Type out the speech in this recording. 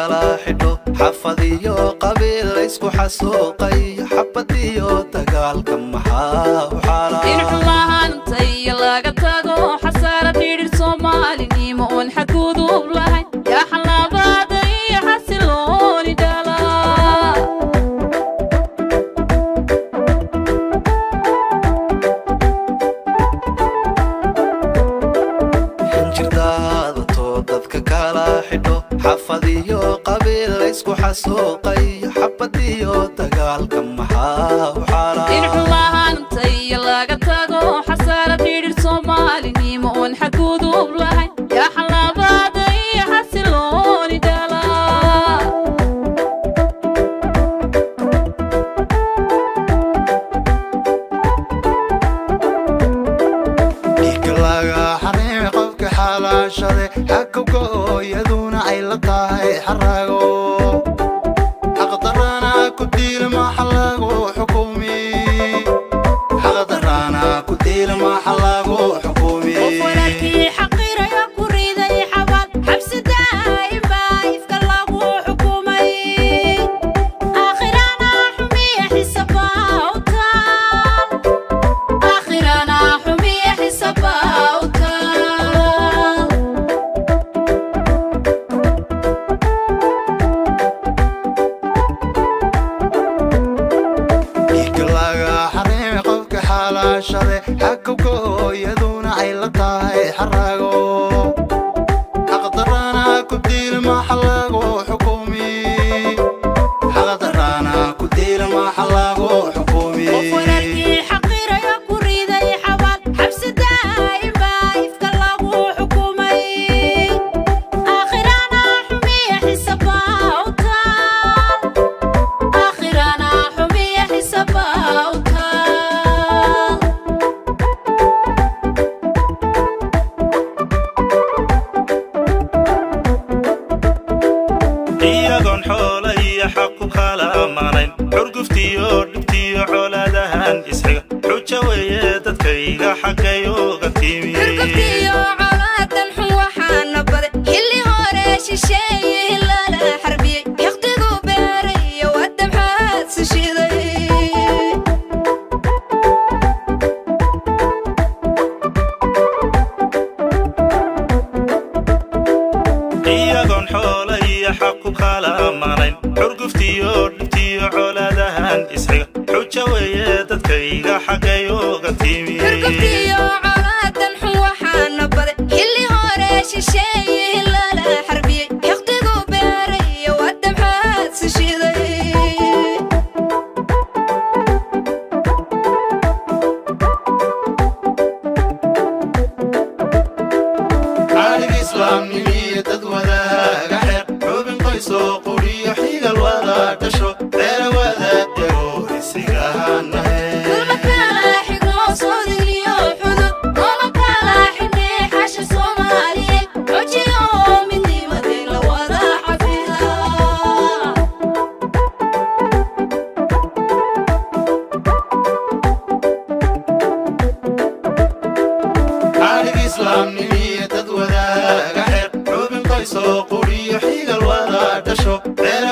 kala xidho xafadiyo qabiil la isku xasuuqay xabadiyo dagaalka maxaa u xaalaa in xumaantay laga tago xasara dhir Soomaalinimo on xadgudub lahayn ya xalaabaday xasilooni dhala xinjirdaada too dadka kala xidho xafadiyo qabiil la isku xasuuqay xabadiyo dagaalka maxaa u xaalaa in xumaantay laga tago xasara dhir Soomaalinimo on xadgudub lahayn ya xalaabaday xasilooni dhala laga xareem qofka xalaashade xaqowga iyaduna ay la tahay xarago xaqdarana ku diil ma xalago xukumi xaqdarana ku diil ma xalago xukumi qofki xaqira ya ku riday xabad xabsi daa'ima ifka lagu xukumay aakhirana xumiya xisabawta aakhirana xumiya xisabawta laga xareem qofka xalaashade xaqowga iyaduna ay la tahay xarago xaqdarana ku diil ma xalago xukumi xaqdarana ku diil ma xalago xukumi qofki xaqira ya ku riday xabad xabsi daa'ima ifka lagu xukumay aakhirana xumiya xisabawta aakhirana xumiya xisabawta iyagoon xoolo iyo xaq ku kala ammaanayn xurguftiyo dhibtiyo colaadahan isxiga xujo weeye dadkayga xaqayooga timi xurguftiyo colaadan xun waxaana baday xilli hore shisheeye lala xarbiyey xiqdigu beerayo wadam xaadsi shiday iyagoon xoolo iyo xaq ku kala ammaanayn xurguftiyo dhibtiyo colaadahan isxiga xujo weeye dadkayga xaqayooga timi xurguftiyo colaadan xun waxaana baday xilli hore shisheeye lala xarbiyey xiqdigu beerayo wadam xaadsi shiday عالم إسلام نمية تدودا قحر حبن قيسو قولي حيق الوضع تشو غير وذا ديرو السيقاها النهي كل كلا حقو صدقني وحدود وما كلا حني حاش صومالي وجيو مني مدين لوضع حفيظا عالم إسلام نمية تدودا قحر حبن قيسو قولي حيق الوضع تشو غير